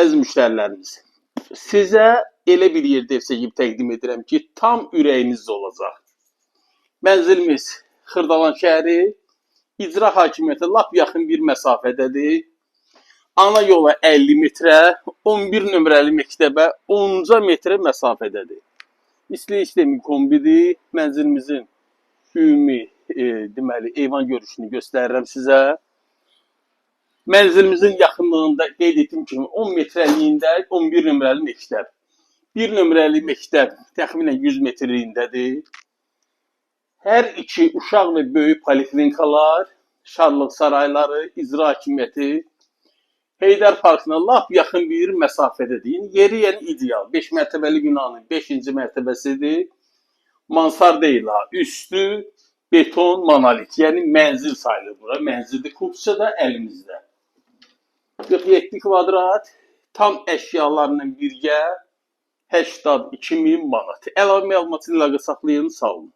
Əziz müştərilərimiz, sizə elə bir yerdə ev çəkib təqdim edirəm ki, tam ürəyinizdə olacaq. Mənzilimiz Xırdalan şəhəri, icra hakimiyyəti lap yaxın bir məsafədədir. Ana yola 50 metrə, 11 nömrəli məktəbə 10 metrə məsafədədir. İstilik sistemi kombidir. Mənzilimizin ümumi deməli eyvan görüşünü göstərirəm sizə. Mənzilimizin yaxınlığında qeyd etdiyim kimi 10 metrəliyində 11 nömrəli məktəb. 1 nömrəli məktəb təxminən 100 metrliyindədir. Hər iki uşaq və böyük poliklinikalar, şadlıq sarayları, icra hakimiyyəti Heydər Parkına lap yaxın bir məsafədədir. Yeri yəni ideal. 5 mərtəbəli binanın 5-ci mərtəbəsidir. Mansarda ilə üstü beton monolit. Yəni mənzil sayılır bura. Mənzildir. Kupça da əlimizdə. 47 kvadrat, tam əşyalarla birgə 82.000 manat. Əlavə məlumat ilə saxlayın, sağ olun.